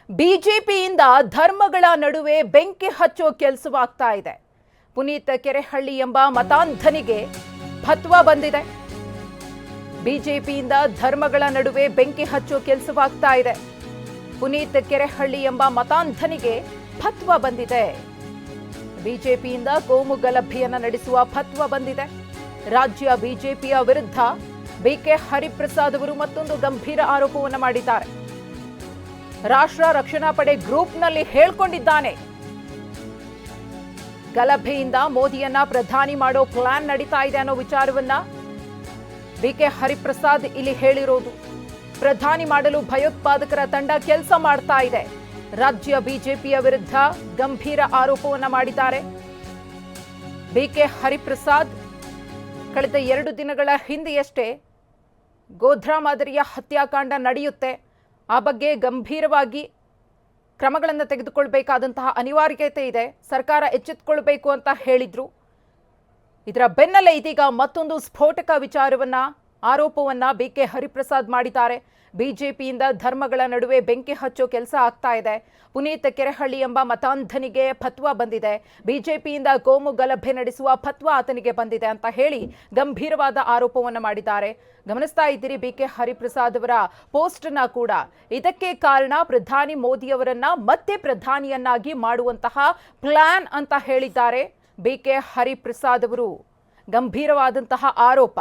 ಬಿಜೆಪಿಯಿಂದ ಧರ್ಮಗಳ ನಡುವೆ ಬೆಂಕಿ ಹಚ್ಚೋ ಕೆಲಸವಾಗ್ತಾ ಇದೆ. ಪುನೀತ್ ಕೆರೆಹಳ್ಳಿ ಎಂಬ ಮತಾಂಧನಿಗೆ ಫತ್ವಾ ಬಂದಿದೆ. ಬಿಜೆಪಿಯಿಂದ ಧರ್ಮಗಳ ನಡುವೆ ಬೆಂಕಿ ಹಚ್ಚೋ ಕೆಲಸವಾಗ್ತಾ ಇದೆ. ಪುನೀತ್ ಕೆರೆಹಳ್ಳಿ ಎಂಬ ಮತಾಂಧನಿಗೆ ಫತ್ವಾ ಬಂದಿದೆ. ಬಿಜೆಪಿಯಿಂದ ಕೋಮು ಗಲಭೆಯನ್ನ ನಡೆಸುವ ಫತ್ವಾ ಬಂದಿದೆ. ರಾಜ್ಯ ಬಿಜೆಪಿಯ ವಿರುದ್ಧ ಬಿಕೆ ಹರಿಪ್ರಸಾದ್ ಅವರು ಮತ್ತೊಂದು ಗಂಭೀರ ಆರೋಪವನ್ನು ಮಾಡಿದ್ದಾರೆ. ರಾಷ್ಟ್ರ ರಕ್ಷಣಾ ಪಡೆ ಗ್ರೂಪ್ನಲ್ಲಿ ಹೇಳ್ಕೊಂಡಿದ್ದಾನೆ. ಗಲಭೆಯಿಂದ ಮೋದಿಯನ್ನ ಪ್ರಧಾನಿ ಮಾಡೋ ಪ್ಲಾನ್ ನಡೀತಾ ಇದೆ ಅನ್ನೋ ವಿಚಾರವನ್ನ ಬಿಕೆ ಹರಿಪ್ರಸಾದ್ ಇಲ್ಲಿ ಹೇಳಿರೋದು. ಪ್ರಧಾನಿ ಮಾಡಲು ಭಯೋತ್ಪಾದಕರ ತಂಡ ಕೆಲಸ ಮಾಡ್ತಾ ಇದೆ. ರಾಜ್ಯ ಬಿಜೆಪಿಯ ವಿರುದ್ಧ ಗಂಭೀರ ಆರೋಪವನ್ನ ಮಾಡಿದ್ದಾರೆ ಬಿಕೆ ಹರಿಪ್ರಸಾದ್. ಕಳೆದ 2 ದಿನಗಳ ಹಿಂದೆಯಷ್ಟೇ ಗೋಧ್ರಾ ಮಾದರಿಯ ಹತ್ಯಾಕಾಂಡ ನಡೆಯುತ್ತೆ. ಆ ಬಗ್ಗೆ ಗಂಭೀರವಾಗಿ ಕ್ರಮಗಳನ್ನು ತೆಗೆದುಕೊಳ್ಬೇಕಾದಂತಹ ಅನಿವಾರ್ಯತೆ ಇದೆ. ಸರ್ಕಾರ ಎಚ್ಚೆತ್ತುಕೊಳ್ಬೇಕು ಅಂತ ಹೇಳಿದ್ರು. ಇದರ ಬೆನ್ನಲ್ಲೇ ಇದೀಗ ಮತ್ತೊಂದು ಸ್ಫೋಟಕ ವಿಚಾರವನ್ನ ಆರೋಪವನ್ನ ಬಿಕೆ ಹರಿಪ್ರಸಾದ್ ಮಾಡಿದ್ದಾರೆ. ಬಿಜೆಪಿಯಿಂದ ಧರ್ಮಗಳ ನಡುವೆ ಬೆಂಕಿ ಹಚ್ಚೋ ಕೆಲಸ ಆಗ್ತಾ ಇದೆ. ಪುನೀತ್ ಕೆರೆಹಳ್ಳಿ ಎಂಬ ಮತಾಂಧನಿಗೆ ಫತ್ವಾ ಬಂದಿದೆ. ಬಿಜೆಪಿಯಿಂದ ಕೋಮು ಗಲಭೆ ನಡೆಸುವ ಫತ್ವಾ ಆತನಿಗೆ ಬಂದಿದೆ ಅಂತ ಹೇಳಿ ಗಂಭೀರವಾದ ಆರೋಪವನ್ನು ಮಾಡಿದ್ದಾರೆ. ಗಮನಿಸ್ತಾ ಇದ್ದೀರಿ ಬಿಕೆ ಹರಿಪ್ರಸಾದ್ ಅವರ ಪೋಸ್ಟ್ನ ಕೂಡ. ಇದಕ್ಕೆ ಕಾರಣ ಪ್ರಧಾನಿ ಮೋದಿಯವರನ್ನ ಮತ್ತೆ ಪ್ರಧಾನಿಯನ್ನಾಗಿ ಮಾಡುವಂತಹ ಪ್ಲಾನ್ ಅಂತ ಹೇಳಿದ್ದಾರೆ ಬಿಕೆ ಹರಿಪ್ರಸಾದ್ ಅವರು. ಗಂಭೀರವಾದಂತಹ ಆರೋಪ.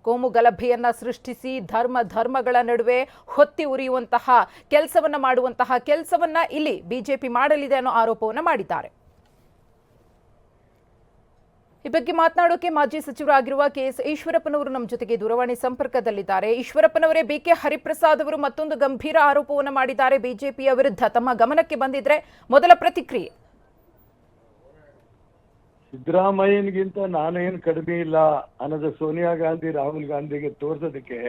ಕೋಮು ಗಲಭೆಯನ್ನ ಸೃಷ್ಟಿಸಿ ಧರ್ಮಗಳ ನಡುವೆ ಹೊತ್ತಿ ಉರಿಯುವಂತಹ ಕೆಲಸವನ್ನ ಮಾಡುವಂತಹ ಕೆಲಸವನ್ನ ಇಲ್ಲಿ ಬಿಜೆಪಿ ಮಾಡಲಿದೆ ಅನ್ನೋ ಆರೋಪವನ್ನ ಮಾಡಿದ್ದಾರೆ. ಈ ಬಗ್ಗೆ ಮಾತನಾಡೋಕೆ ಮಾಜಿ ಸಚಿವರಾಗಿರುವ ಕೆಎಸ್ ಈಶ್ವರಪ್ಪನವರು ನಮ್ಮ ಜೊತೆಗೆ ದೂರವಾಣಿ ಸಂಪರ್ಕದಲ್ಲಿದ್ದಾರೆ. ಈಶ್ವರಪ್ಪನವರೇ, ಬಿಕೆ ಹರಿಪ್ರಸಾದ್ ಅವರು ಮತ್ತೊಂದು ಗಂಭೀರ ಆರೋಪವನ್ನು ಮಾಡಿದ್ದಾರೆ ಬಿಜೆಪಿಯ ವಿರುದ್ಧ. ತಮ್ಮ ಗಮನಕ್ಕೆ ಬಂದಿದ್ರೆ ಮೊದಲ ಪ್ರತಿಕ್ರಿಯೆ. ಸಿದ್ದರಾಮಯ್ಯನಿಗಿಂತ ನಾನೇನು ಕಡಿಮೆ ಇಲ್ಲ ಅನ್ನೋದು ಸೋನಿಯಾ ಗಾಂಧಿ ರಾಹುಲ್ ಗಾಂಧಿಗೆ ತೋರ್ಸೋದಕ್ಕೆ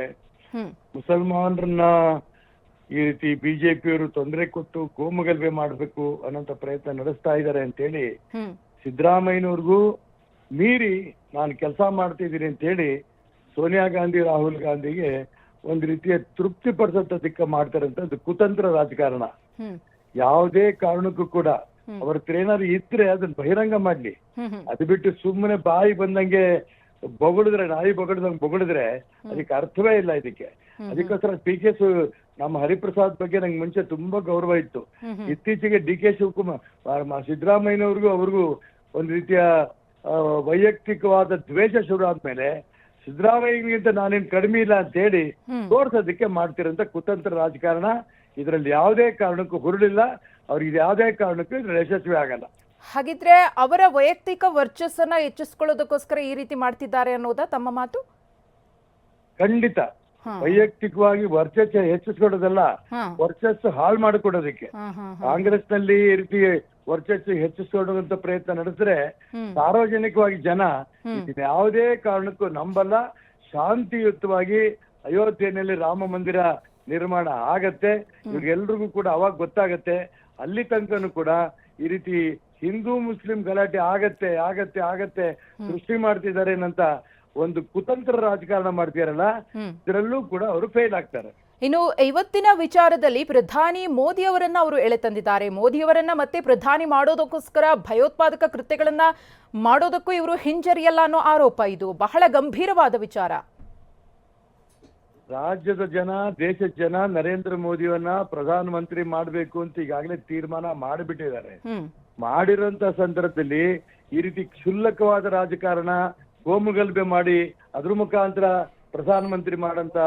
ಮುಸಲ್ಮಾನರನ್ನ ಈ ರೀತಿ ಬಿಜೆಪಿಯವರು ತೊಂದರೆ ಕೊಟ್ಟು ಕೋಮುಗಲಭೆ ಮಾಡಬೇಕು ಅನ್ನೋಂತ ಪ್ರಯತ್ನ ನಡೆಸ್ತಾ ಇದ್ದಾರೆ ಅಂತೇಳಿ ಸಿದ್ದರಾಮಯ್ಯನವ್ರಿಗೂ ಮೀರಿ ನಾನು ಕೆಲಸ ಮಾಡ್ತಿದ್ದೀನಿ ಅಂತೇಳಿ ಸೋನಿಯಾ ಗಾಂಧಿ ರಾಹುಲ್ ಗಾಂಧಿಗೆ ಒಂದ್ ರೀತಿಯ ತೃಪ್ತಿ ಪಡಿಸೋದಕ್ಕೆ ಮಾಡ್ತಾರಂತ ಕುತಂತ್ರ ರಾಜಕಾರಣ. ಯಾವುದೇ ಕಾರಣಕ್ಕೂ ಕೂಡ ಅವ್ರ ಏನಾದ್ರು ಇದ್ರೆ ಅದನ್ನ ಬಹಿರಂಗ ಮಾಡ್ಲಿ. ಅದು ಬಿಟ್ಟು ಸುಮ್ಮನೆ ಬಾಯಿ ಬಂದಂಗೆ ಬೊಗಳಿದ್ರೆ, ನಾಯಿ ಬೊಗಳಿದ್ರೆ ಅದಕ್ಕೆ ಅರ್ಥವೇ ಇಲ್ಲ ಇದಕ್ಕೆ. ಅದಕ್ಕೋಸ್ಕರ ನಮ್ಮ ಹರಿಪ್ರಸಾದ್ ಬಗ್ಗೆ ನಂಗೆ ಮುಂಚೆ ತುಂಬಾ ಗೌರವ ಇತ್ತು. ಇತ್ತೀಚೆಗೆ ಡಿ.ಕೆ. ಶಿವಕುಮಾರ್ ಸಿದ್ದರಾಮಯ್ಯನವ್ರಿಗೂ ಅವ್ರಿಗೂ ಒಂದ್ ರೀತಿಯ ವೈಯಕ್ತಿಕವಾದ ದ್ವೇಷ ಶುರು ಆದ್ಮೇಲೆ ಸಿದ್ದರಾಮಯ್ಯಗಿಂತ ನಾನೇನ್ ಕಡಿಮೆ ಇಲ್ಲ ಅಂತ ಹೇಳಿ ತೋರ್ಸೋದಕ್ಕೆ ಮಾಡ್ತಿರಂತ ಕುತಂತ್ರ ರಾಜಕಾರಣ. ಇದರಲ್ಲಿ ಯಾವುದೇ ಕಾರಣಕ್ಕೂ ಹುರುಳಿಲ್ಲ. ಅವ್ರಿಗೆ ಯಾವುದೇ ಕಾರಣಕ್ಕೂ ಇದ್ರಲ್ಲಿ ಯಶಸ್ವಿ ಆಗಲ್ಲ. ಹಾಗಿದ್ರೆ ಅವರ ವೈಯಕ್ತಿಕ ವರ್ಚಸ್ಸನ್ನ ಹೆಚ್ಚಿಸ್ಕೊಳ್ಳೋದಕ್ಕೋಸ್ಕರ ಈ ರೀತಿ ಮಾಡ್ತಿದ್ದಾರೆ ಅನ್ನೋದಾ ತಮ್ಮ ಮಾತು? ಖಂಡಿತ. ವೈಯಕ್ತಿಕವಾಗಿ ವರ್ಚಸ್ಸು ಹೆಚ್ಚಿಸ್ಕೊಡೋದಲ್ಲ, ವರ್ಚಸ್ಸು ಹಾಳು ಮಾಡಿಕೊಡೋದಕ್ಕೆ. ಕಾಂಗ್ರೆಸ್ ನಲ್ಲಿ ಈ ರೀತಿ ವರ್ಚಸ್ಸು ಹೆಚ್ಚಿಸ್ಕೊಳ್ಳುವಂತ ಪ್ರಯತ್ನ ನಡೆಸಿದ್ರೆ ಸಾರ್ವಜನಿಕವಾಗಿ ಜನ ಯಾವುದೇ ಕಾರಣಕ್ಕೂ ನಂಬಲ್ಲ. ಶಾಂತಿಯುತವಾಗಿ ಅಯೋಧ್ಯೆಯಲ್ಲಿ ರಾಮ ಮಂದಿರ ನಿರ್ಮಾಣ ಆಗತ್ತೆ. ಇವ್ರಿಗೆಲ್ರಿಗೂ ಕೂಡ ಅವಾಗ ಗೊತ್ತಾಗತ್ತೆ. ಅಲ್ಲಿ ತನಕನೂ ಕೂಡ ಈ ರೀತಿ ಹಿಂದೂ ಮುಸ್ಲಿಂ ಗಲಾಟೆ ಆಗತ್ತೆ ಸೃಷ್ಟಿ ಮಾಡ್ತಿದ್ದಾರೆ ಅಂತ ಒಂದು ಕುತಂತ್ರ ರಾಜಕಾರಣ ಮಾಡ್ತಿದಾರಲ್ಲ, ಇದರಲ್ಲೂ ಕೂಡ ಅವರು ಫೇಲ್ ಆಗ್ತಾರೆ. ಇನ್ನು ಇವತ್ತಿನ ವಿಚಾರದಲ್ಲಿ ಪ್ರಧಾನಿ ಮೋದಿ ಅವರನ್ನ ಅವರು ಎಳೆ ತಂದಿದ್ದಾರೆ. ಮೋದಿಯವರನ್ನ ಮತ್ತೆ ಪ್ರಧಾನಿ ಮಾಡೋದಕ್ಕೋಸ್ಕರ ಭಯೋತ್ಪಾದಕ ಕೃತ್ಯಗಳನ್ನ ಮಾಡೋದಕ್ಕೂ ಇವರು ಹಿಂಜರಿಯಲ್ಲ ಅನ್ನೋ ಆರೋಪ. ಇದು ಬಹಳ ಗಂಭೀರವಾದ ವಿಚಾರ. ರಾಜ್ಯದ ಜನ, ದೇಶದ ಜನ ನರೇಂದ್ರ ಮೋದಿಯನ್ನ ಪ್ರಧಾನ ಮಂತ್ರಿ ಮಾಡ್ಬೇಕು ಅಂತ ಈಗಾಗಲೇ ತೀರ್ಮಾನ ಮಾಡಿಬಿಟ್ಟಿದ್ದಾರೆ. ಮಾಡಿರೋಂತ ಸಂದರ್ಭದಲ್ಲಿ ಈ ರೀತಿ ಕ್ಷುಲ್ಲಕವಾದ ರಾಜಕಾರಣ, ಕೋಮುಗಲಭೆ ಮಾಡಿ ಅದ್ರ ಮುಖಾಂತರ ಪ್ರಧಾನ ಮಂತ್ರಿ ಮಾಡಂತ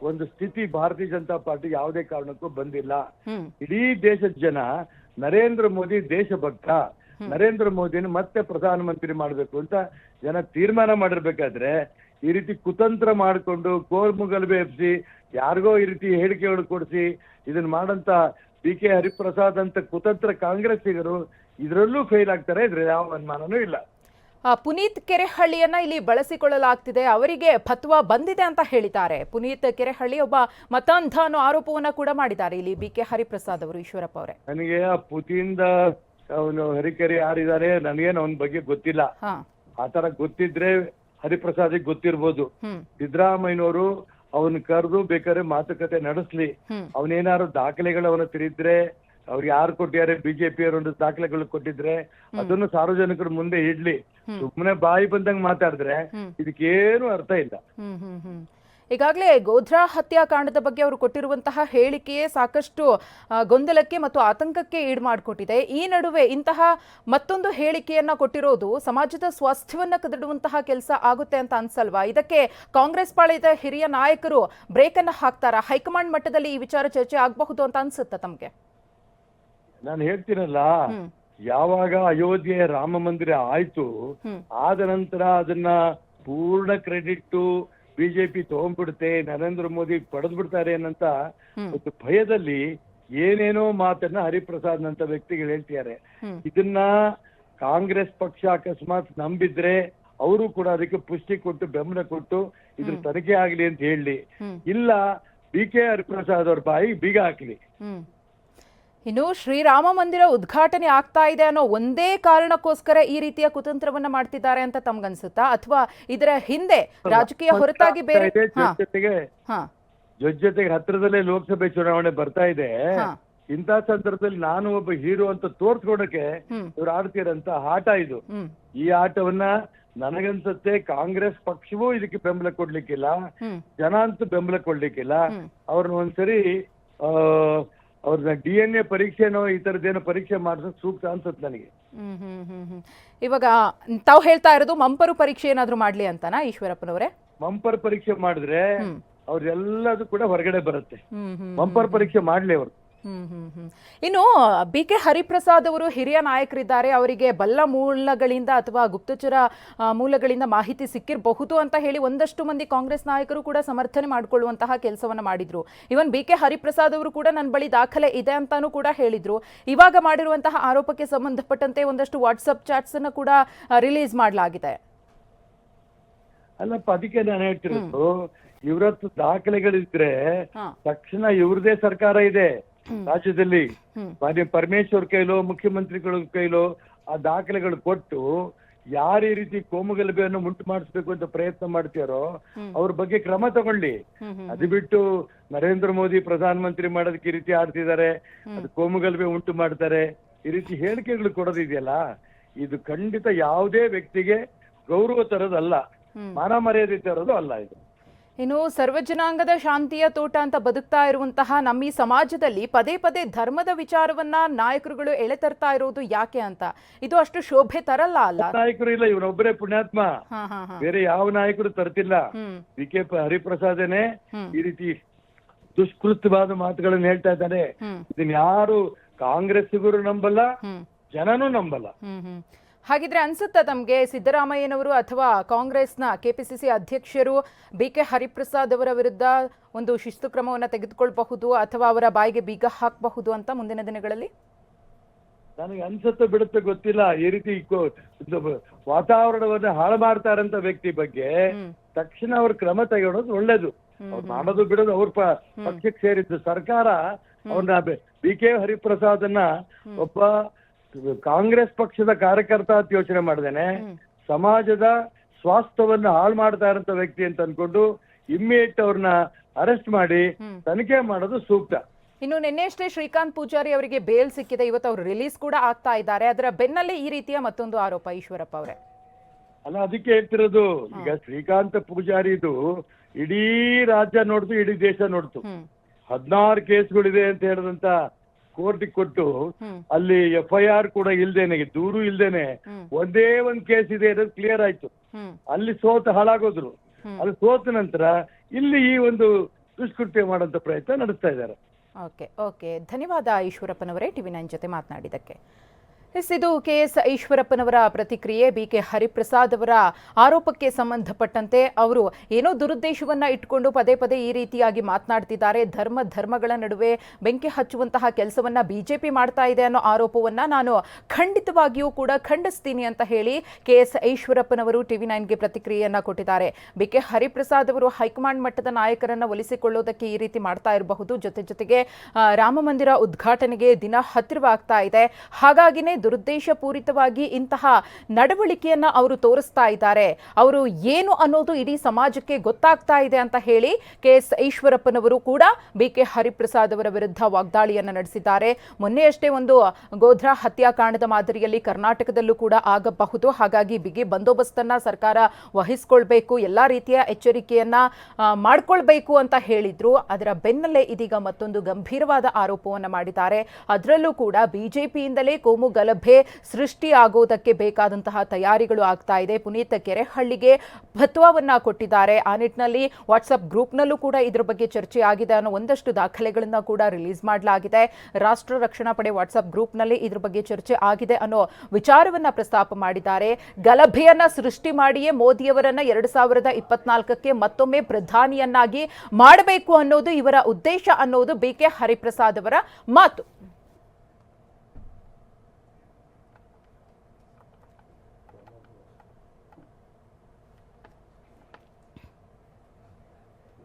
ಒಂದು ಸ್ಥಿತಿ ಭಾರತೀಯ ಜನತಾ ಪಾರ್ಟಿ ಯಾವುದೇ ಕಾರಣಕ್ಕೂ ಬಂದಿಲ್ಲ. ಇಡೀ ದೇಶದ ಜನ ನರೇಂದ್ರ ಮೋದಿ ದೇಶಭಕ್ತ, ನರೇಂದ್ರ ಮೋದಿನ ಮತ್ತೆ ಪ್ರಧಾನ ಮಂತ್ರಿ ಮಾಡ್ಬೇಕು ಅಂತ ಜನ ತೀರ್ಮಾನ ಮಾಡಿರ್ಬೇಕಾದ್ರೆ ಈ ರೀತಿ ಕುತಂತ್ರ ಮಾಡಿಕೊಂಡು ಕೋಮುಗಲಭೆ ಎಬ್ಸಿ ಯಾರಿಗೋ ಈ ರೀತಿ ಹೇಳಿಕೆಗಳು ಕೊಡಿಸಿ ಇದನ್ನ ಮಾಡಂತ ಬಿಕೆ ಹರಿಪ್ರಸಾದ್ ಅಂತ ಕುತಂತ್ರ ಕಾಂಗ್ರೆಸ್ಸಿಗರು ಇದರಲ್ಲೂ ಫೇಲ್ ಆಗ್ತಾರೆ. ಇದ್ರ ಯಾವ ಅನುಮಾನನೂ ಇಲ್ಲ. ಪುನೀತ್ ಕೆರೆಹಳ್ಳಿಯನ್ನ ಇಲ್ಲಿ ಬಳಸಿಕೊಳ್ಳಲಾಗ್ತಿದೆ. ಅವರಿಗೆ ಫತ್ವಾ ಬಂದಿದೆ ಅಂತ ಹೇಳಿದ್ದಾರೆ. ಪುನೀತ್ ಕೆರೆಹಳ್ಳಿ ಒಬ್ಬ ಮತಾಂಧ ಅನ್ನೋ ಆರೋಪವನ್ನ ಕೂಡ ಮಾಡಿದ್ದಾರೆ ಇಲ್ಲಿ ಬಿಕೆ ಹರಿಪ್ರಸಾದ್ ಅವರು. ಈಶ್ವರಪ್ಪ ಅವರೇ, ನನಗೆ ಆ ಪುತಿಯಿಂದ ಅವನು ಹರಿಕೆರೆ ಯಾರಿದ್ದಾರೆ ನನಗೇನು ಅವನ ಬಗ್ಗೆ ಗೊತ್ತಿಲ್ಲ. ಆತರ ಗೊತ್ತಿದ್ರೆ ಹರಿಪ್ರಸಾದ್ ಗೊತ್ತಿರ್ಬೋದು. ಸಿದ್ದರಾಮಯ್ಯನವರು ಅವನ್ ಕರೆದು ಬೇಕಾದ್ರೆ ಮಾತುಕತೆ ನಡೆಸ್ಲಿ. ಅವನೇನಾದ್ರು ದಾಖಲೆಗಳು ಅವನ ಹತ್ರ ಇದ್ರೆ, ಅವ್ರು ಯಾರು ಕೊಟ್ಟಿದ್ದಾರೆ ಬಿಜೆಪಿಯವರು ಒಂದು ದಾಖಲೆಗಳು ಕೊಟ್ಟಿದ್ರೆ ಅದನ್ನು ಸಾರ್ವಜನಿಕರ ಮುಂದೆ ಇಡ್ಲಿ. ಸುಮ್ಮನೆ ಬಾಯಿ ಬಂದಂಗ್ ಮಾತಾಡಿದ್ರೆ ಇದಕ್ಕೇನು ಅರ್ಥ ಇಲ್ಲ. ಈಗಾಗಲೇ ಗೋಧ್ರಾ ಹತ್ಯಾಕಾಂಡದ ಬಗ್ಗೆ ಅವರು ಕೊಟ್ಟಿರುವಂತಹ ಹೇಳಿಕೆಯೇ ಸಾಕಷ್ಟು ಗೊಂದಲಕ್ಕೆ ಮತ್ತು ಆತಂಕಕ್ಕೆ ಈಡು ಮಾಡಿಕೊಟ್ಟಿದೆ. ಈ ನಡುವೆ ಇಂತಹ ಮತ್ತೊಂದು ಹೇಳಿಕೆಯನ್ನ ಕೊಟ್ಟಿರೋದು ಸಮಾಜದ ಸ್ವಾಸ್ಥ್ಯವನ್ನ ಕದಡುವಂತಹ ಕೆಲಸ ಆಗುತ್ತೆ ಅಂತ ಅನ್ಸಲ್ವಾ? ಇದಕ್ಕೆ ಕಾಂಗ್ರೆಸ್ ಪಾಳೆಯದ ಹಿರಿಯ ನಾಯಕರು ಬ್ರೇಕ್ ಅನ್ನ ಹಾಕ್ತಾರಾ? ಹೈಕಮಾಂಡ್ ಮಟ್ಟದಲ್ಲಿ ಈ ವಿಚಾರ ಚರ್ಚೆ ಆಗಬಹುದು ಅಂತ ಅನ್ಸುತ್ತಾ ತಮ್ಗೆ? ನಾನು ಹೇಳ್ತೀನಲ್ಲ, ಯಾವಾಗ ಅಯೋಧ್ಯೆಯ ರಾಮ ಮಂದಿರ ಆಯ್ತು ಆದ ನಂತರ ಅದನ್ನ ಪೂರ್ಣ ಕ್ರೆಡಿಟ್ ಬಿಜೆಪಿ ತಗೊಂಡ್ಬಿಡುತ್ತೆ, ನರೇಂದ್ರ ಮೋದಿ ಪಡೆದು ಬಿಡ್ತಾರೆ ಅನ್ನಂತ ಒಂದು ಭಯದಲ್ಲಿ ಏನೇನೋ ಮಾತನ್ನ ಹರಿಪ್ರಸಾದ್ ನಂತ ವ್ಯಕ್ತಿಗಳು ಹೇಳ್ತಿದ್ದಾರೆ. ಇದನ್ನ ಕಾಂಗ್ರೆಸ್ ಪಕ್ಷ ಅಕಸ್ಮಾತ್ ನಂಬಿದ್ರೆ ಅವರು ಕೂಡ ಅದಕ್ಕೆ ಪುಷ್ಟಿ ಕೊಟ್ಟು ಬೆಂಬಲ ಕೊಟ್ಟು ಇದ್ರ ತನಿಖೆ ಆಗ್ಲಿ ಅಂತ ಹೇಳಿ, ಇಲ್ಲ BK ಹರಿಪ್ರಸಾದ್ ಅವ್ರ ಬಾಯಿ ಬೀಗ ಹಾಕ್ಲಿ. ಇನ್ನು ಶ್ರೀರಾಮ ಮಂದಿರ ಉದ್ಘಾಟನೆ ಆಗ್ತಾ ಇದೆ ಅನ್ನೋ ಒಂದೇ ಕಾರಣಕ್ಕೋಸ್ಕರ ಈ ರೀತಿಯ ಕುತಂತ್ರವನ್ನ ಮಾಡ್ತಿದ್ದಾರೆ ಅಂತ ತಮ್ಗನ್ಸುತ್ತಾ, ಅಥವಾ ಇದರ ಹಿಂದೆ ರಾಜಕೀಯ ಹೊರತಾಗಿ ಬೇರೆ? ಜೊತೆಗೆ ಹತ್ರದಲ್ಲೇ ಲೋಕಸಭೆ ಚುನಾವಣೆ ಬರ್ತಾ ಇದೆ. ಇಂಥ ಸಂದರ್ಭದಲ್ಲಿ ನಾನು ಒಬ್ಬ ಹೀರೋ ಅಂತ ತೋರ್ಸ್ಕೊಡಕ್ಕೆ ಇವ್ರು ಆಡ್ತಿರಂತ ಆಟ ಇದು. ಈ ಆಟವನ್ನ ನನಗನ್ಸುತ್ತೆ ಕಾಂಗ್ರೆಸ್ ಪಕ್ಷವೂ ಇದಕ್ಕೆ ಬೆಂಬಲ ಕೊಡ್ಲಿಕ್ಕಿಲ್ಲ, ಜನ ಅಂತೂ ಬೆಂಬಲ ಕೊಡ್ಲಿಕ್ಕಿಲ್ಲ. ಅವ್ರನ್ನ ಒಂದ್ಸರಿ ಅವ್ರನ್ನ DNA ಪರೀಕ್ಷೆನೋ ಈ ತರದ್ದೇನೋ ಪರೀಕ್ಷೆ ಮಾಡಿಸೋದು ಸೂಕ್ತ ಅನ್ಸುತ್ತೆ ನನಗೆ. ಇವಾಗ ತಾವು ಹೇಳ್ತಾ ಇರೋದು ಮಂಪರು ಪರೀಕ್ಷೆ ಏನಾದ್ರು ಮಾಡ್ಲಿ ಅಂತನಾ ಈಶ್ವರಪ್ಪನವರೇ? ಮಂಪರ್ ಪರೀಕ್ಷೆ ಮಾಡಿದ್ರೆ ಅವ್ರೆಲ್ಲದು ಕೂಡ ಹೊರಗಡೆ ಬರುತ್ತೆ. ಮಂಪರ್ ಪರೀಕ್ಷೆ ಮಾಡ್ಲಿ ಅವರು. ಇನ್ನು BK ಹರಿಪ್ರಸಾದ್ ಅವರು ಹಿರಿಯ ನಾಯಕರಿದ್ದಾರೆ, ಅವರಿಗೆ ಬಲ್ಲ ಮೂಲಗಳಿಂದ ಅಥವಾ ಗುಪ್ತಚರ ಮೂಲಗಳಿಂದ ಮಾಹಿತಿ ಸಿಕ್ಕಿರಬಹುದು ಅಂತ ಹೇಳಿ ಒಂದಷ್ಟು ಮಂದಿ ಕಾಂಗ್ರೆಸ್ ನಾಯಕರು ಕೂಡ ಸಮರ್ಥನೆ ಮಾಡಿಕೊಳ್ಳುವಂತಹ ಕೆಲಸವನ್ನ ಮಾಡಿದ್ರು. ಇವನ್ BK ಹರಿಪ್ರಸಾದ್ ಅವರು ಕೂಡ ನನ್ನ ಬಳಿ ದಾಖಲೆ ಇದೆ ಅಂತಾನೂ ಕೂಡ ಹೇಳಿದ್ರು. ಇವಾಗ ಮಾಡಿರುವಂತಹ ಆರೋಪಕ್ಕೆ ಸಂಬಂಧಪಟ್ಟಂತೆ ಒಂದಷ್ಟು ವಾಟ್ಸ್ಆಪ್ ಚಾಟ್ಸ್ ಅನ್ನು ಕೂಡ ರಿಲೀಸ್ ಮಾಡಲಾಗಿದೆ. ಅಲ್ಲಪ್ಪ, ಅದಕ್ಕೆ ನಾನು ಹೇಳ್ತಿರೋದು, ಇವ್ರತ್ತು ದಾಖಲೆಗಳಿದ್ರೆ ತಕ್ಷಣ ಇವ್ರದೇ ಸರ್ಕಾರ ಇದೆ ರಾಜ್ಯದಲ್ಲಿ. ಪರಮೇಶ್ವರ್ ಕೈಲೋ ಮುಖ್ಯಮಂತ್ರಿಗಳ ಕೈಲೋ ಆ ದಾಖಲೆಗಳು ಕೊಟ್ಟು ಯಾರು ಈ ರೀತಿ ಕೋಮುಗಲಭೆಯನ್ನು ಉಂಟು ಮಾಡಿಸ್ಬೇಕು ಅಂತ ಪ್ರಯತ್ನ ಮಾಡ್ತೀರೋ ಅವ್ರ ಬಗ್ಗೆ ಕ್ರಮ ತಗೊಳ್ಳಿ. ಅದು ಬಿಟ್ಟು ನರೇಂದ್ರ ಮೋದಿ ಪ್ರಧಾನ ಮಂತ್ರಿ ಮಾಡೋದಕ್ಕೆ ಈ ರೀತಿ ಆಡ್ತಿದ್ದಾರೆ, ಅದು ಕೋಮುಗಲಭೆ ಉಂಟು ಮಾಡ್ತಾರೆ, ಈ ರೀತಿ ಹೇಳಿಕೆಗಳು ಕೊಡೋದಿದೆಯಲ್ಲ, ಇದು ಖಂಡಿತ ಯಾವುದೇ ವ್ಯಕ್ತಿಗೆ ಗೌರವ ತರೋದಲ್ಲ, ಮಾನ ಮರ್ಯಾದೆ ತರೋದು ಅಲ್ಲ ಇದು. ಇನ್ನು ಸರ್ವಜನಾಂಗದ ಶಾಂತಿಯ ತೋಟ ಅಂತ ಬದುಕ್ತಾ ಇರುವಂತಹ ನಮ್ಮ ಈ ಸಮಾಜದಲ್ಲಿ ಪದೇ ಪದೇ ಧರ್ಮದ ವಿಚಾರವನ್ನ ನಾಯಕರುಗಳು ಎಳೆತರ್ತಾ ಇರೋದು ಯಾಕೆ ಅಂತ, ಇದು ಅಷ್ಟು ಶೋಭೆ ತರಲ್ಲ ಅಲ್ಲ? ನಾಯಕರು ಇಲ್ಲ, ಇವನೊಬ್ಬರೇ ಪುಣ್ಯಾತ್ಮ, ಬೇರೆ ಯಾವ ನಾಯಕರು ತರ್ತಿಲ್ಲ. BK ಹರಿಪ್ರಸಾದನೇ ಈ ರೀತಿ ದುಷ್ಕೃತ್ಯವಾದ ಮಾತುಗಳನ್ನ ಹೇಳ್ತಾ ಇದ್ದಾನೆ. ಇದನ್ನ ಯಾರು ಕಾಂಗ್ರೆಸ್ಸಿಗರು ನಂಬಲ್ಲ, ಜನನೂ ನಂಬಲ್ಲ. ಹಾಗಿದ್ರೆ ಅನ್ಸುತ್ತಾ ತಮ್ಗೆ ಸಿದ್ದರಾಮಯ್ಯನವರು ಅಥವಾ ಕಾಂಗ್ರೆಸ್ನ KPCC ಅಧ್ಯಕ್ಷರು BK ಹರಿಪ್ರಸಾದ್ ಅವರ ವಿರುದ್ಧ ಒಂದು ಶಿಸ್ತು ಕ್ರಮವನ್ನು ತೆಗೆದುಕೊಳ್ಳಬಹುದು ಅಥವಾ ಅವರ ಬಾಯಿಗೆ ಬೀಗ ಹಾಕಬಹುದು ಅಂತ ಮುಂದಿನ ದಿನಗಳಲ್ಲಿ? ನನಗೆ ಅನ್ಸುತ್ತೆ ಬಿಡುತ್ತೆ ಗೊತ್ತಿಲ್ಲ. ಈ ರೀತಿ ವಾತಾವರಣವನ್ನ ಹಾಳು ಮಾಡ್ತಾರಂತ ವ್ಯಕ್ತಿ ಬಗ್ಗೆ ತಕ್ಷಣ ಅವ್ರ ಕ್ರಮ ತೆಗೆಯೋದು ಒಳ್ಳೇದು. ಅವ್ರು ಮಾಡೋದು ಬಿಡೋದು ಅವ್ರ ಪಕ್ಷಕ್ಕೆ ಸೇರಿದ್ದು. ಸರ್ಕಾರ ಅವ್ರನ್ನ BK ಹರಿಪ್ರಸಾದನ್ನ ಒಬ್ಬ ಕಾಂಗ್ರೆಸ್ ಪಕ್ಷದ ಕಾರ್ಯಕರ್ತ ಅಂತ ಯೋಚನೆ ಮಾಡ್ದೇನೆ ಸಮಾಜದ ಸ್ವಾಸ್ಥ್ಯವನ್ನ ಹಾಳು ಮಾಡ್ತಾ ಇರೋಂಥ ವ್ಯಕ್ತಿ ಅಂತ ಅನ್ಕೊಂಡು ಇಮ್ಮಿಡಿಯೇಟ್ ಅವ್ರನ್ನ ಅರೆಸ್ಟ್ ಮಾಡಿ ತನಿಖೆ ಮಾಡೋದು ಸೂಕ್ತ. ಇನ್ನು ನಿನ್ನೆಷ್ಟೇ ಶ್ರೀಕಾಂತ್ ಪೂಜಾರಿ ಅವರಿಗೆ ಬೇಲ್ ಸಿಕ್ಕಿದೆ, ಇವತ್ತು ಅವರು ರಿಲೀಸ್ ಕೂಡ ಆಗ್ತಾ ಇದ್ದಾರೆ. ಅದರ ಬೆನ್ನಲ್ಲೇ ಈ ರೀತಿಯ ಮತ್ತೊಂದು ಆರೋಪ ಈಶ್ವರಪ್ಪ ಅವರೇ. ಅಲ್ಲ, ಅದಕ್ಕೆ ಹೇಳ್ತಿರೋದು, ಈಗ ಶ್ರೀಕಾಂತ್ ಪೂಜಾರಿದು ಇಡೀ ರಾಜ್ಯ ನೋಡ್ತು, ಇಡೀ ದೇಶ ನೋಡ್ತು. 16 ಕೇಸ್ಗಳಿದೆ ಅಂತ ಹೇಳಿದಂತ ಕೋರ್ಟಿಗೆ ಕೊಟ್ಟು ಅಲ್ಲಿ FIR ಕೂಡ ಇಲ್ದೇನೆ, ದೂರು ಇಲ್ದೇನೆ ಒಂದೇ ಒಂದ್ ಕೇಸ್ ಇದೆ ಅನ್ನೋದು ಕ್ಲಿಯರ್ ಆಯ್ತು. ಅಲ್ಲಿ ಸೋತು ಹಾಳಾಗೋದ್ರು. ಅಲ್ಲಿ ಸೋತ ನಂತರ ಇಲ್ಲಿ ಈ ಒಂದು ದುಷ್ಕೃತ್ಯ ಮಾಡೋಂಥ ಪ್ರಯತ್ನ ನಡೆಸ್ತಾ ಇದ್ದಾರೆ. ಓಕೆ, ಧನ್ಯವಾದ ಈಶ್ವರಪ್ಪನವರೇ TV9 ಜೊತೆ ಮಾತನಾಡಿದ್ದಕ್ಕೆ. ಇದು KS ಈಶ್ವರಪ್ಪನವರ ಪ್ರತಿಕ್ರಿಯೆ. BK ಹರಿಪ್ರಸಾದ್ ಅವರ ಆರೋಪಕ್ಕೆ ಸಂಬಂಧಪಟ್ಟಂತೆ ಅವರು ಏನೋ ದುರುದ್ದೇಶವನ್ನ ಇಟ್ಕೊಂಡು ಪದೇ ಪದೇ ಈ ರೀತಿಯಾಗಿ ಮಾತನಾಡ್ತಿದ್ದಾರೆ. ಧರ್ಮಗಳ ನಡುವೆ ಬೆಂಕಿ ಹಚ್ಚುವಂತಹ ಕೆಲಸವನ್ನ BJP ಮಾಡ್ತಾ ಇದೆ ಅನ್ನೋ ಆರೋಪವನ್ನ ನಾನು ಖಂಡಿತವಾಗಿಯೂ ಕೂಡ ಖಂಡಿಸ್ತೀನಿ ಅಂತ ಹೇಳಿ KS ಈಶ್ವರಪ್ಪನವರು TV9ಗೆ ಪ್ರತಿಕ್ರಿಯೆಯನ್ನ ಕೊಟ್ಟಿದ್ದಾರೆ. BK ಹರಿಪ್ರಸಾದ್ ಅವರು ಹೈಕಮಾಂಡ್ ಮಟ್ಟದ ನಾಯಕರನ್ನ ಒಲಿಸಿಕೊಳ್ಳೋದಕ್ಕೆ ಈ ರೀತಿ ಮಾಡ್ತಾ ಇರಬಹುದು. ಜೊತೆಗೆ ರಾಮ ಮಂದಿರ ಉದ್ಘಾಟನೆಗೆ ದಿನ ಹತ್ತಿರವಾಗ್ತಾ ಇದೆ, ಹಾಗಾಗಿನೇ ದುರುದ್ದೇಶಪೂರಿತವಾಗಿ ಇಂತಹ ನಡವಳಿಕೆಯನ್ನ ಅವರು ತೋರಿಸ್ತಾ ಇದ್ದಾರೆ. ಅವರು ಏನು ಅನ್ನೋದು ಇಡೀ ಸಮಾಜಕ್ಕೆ ಗೊತ್ತಾಗ್ತಾ ಇದೆ ಅಂತ ಹೇಳಿ KS ಈಶ್ವರಪ್ಪನವರು ಕೂಡ BK ಹರಿಪ್ರಸಾದ್ ಅವರ ವಿರುದ್ಧ ವಾಗ್ದಾಳಿಯನ್ನ ನಡೆಸಿದ್ದಾರೆ. ಮೊನ್ನೆಯಷ್ಟೇ ಒಂದು ಗೋಧ್ರಾ ಹತ್ಯಾಕಾಂಡದ ಮಾದರಿಯಲ್ಲಿ ಕರ್ನಾಟಕದಲ್ಲೂ ಕೂಡ ಆಗಬಹುದು, ಹಾಗಾಗಿ ಬಿಗಿ ಬಂದೋಬಸ್ತನ್ನ ಸರ್ಕಾರ ವಹಿಸಿಕೊಳ್ಬೇಕು, ಎಲ್ಲಾ ರೀತಿಯ ಎಚ್ಚರಿಕೆಯನ್ನ ಮಾಡ್ಕೊಳ್ಬೇಕು ಅಂತ ಹೇಳಿದ್ರು. ಅದರ ಬೆನ್ನಲ್ಲೇ ಇದೀಗ ಮತ್ತೊಂದು ಗಂಭೀರವಾದ ಆರೋಪವನ್ನು ಮಾಡಿದ್ದಾರೆ. ಅದರಲ್ಲೂ ಕೂಡ ಬಿಜೆಪಿಯಿಂದಲೇ ಕೋಮು ಗಲಭೆ ಸೃಷ್ಟಿ ಆಗೋದಕ್ಕೆ ಬೇಕಾದಂತಹ ತಯಾರಿಗಳು ಆಗ್ತಾ ಇದೆ. ಪುನೀತ್ ಕೆರೆಹಳ್ಳಿಗೆ ಫತ್ವಾವನ್ನ ಕೊಟ್ಟಿದ್ದಾರೆ. ಆ ನಿಟ್ಟಿನಲ್ಲಿ ವಾಟ್ಸ್ಆಪ್ ಗ್ರೂಪ್ನಲ್ಲೂ ಕೂಡ ಇದ್ರ ಬಗ್ಗೆ ಚರ್ಚೆ ಆಗಿದೆ ಅನ್ನೋ ಒಂದಷ್ಟು ದಾಖಲೆಗಳನ್ನ ಕೂಡ ರಿಲೀಸ್ ಮಾಡಲಾಗಿದೆ. ರಾಷ್ಟ್ರ ರಕ್ಷಣಾ ಪಡೆ ವಾಟ್ಸ್ಆಪ್ ಗ್ರೂಪ್ನಲ್ಲಿ ಇದ್ರ ಬಗ್ಗೆ ಚರ್ಚೆ ಆಗಿದೆ ಅನ್ನೋ ವಿಚಾರವನ್ನ ಪ್ರಸ್ತಾಪ ಮಾಡಿದ್ದಾರೆ. ಗಲಭೆಯನ್ನ ಸೃಷ್ಟಿ ಮಾಡಿಯೇ ಮೋದಿಯವರನ್ನ 2024ಕ್ಕೆ ಮತ್ತೊಮ್ಮೆ ಪ್ರಧಾನಿಯನ್ನಾಗಿ ಮಾಡಬೇಕು ಅನ್ನೋದು ಇವರ ಉದ್ದೇಶ ಅನ್ನೋದು BK ಹರಿಪ್ರಸಾದ್ ಅವರ ಮಾತು.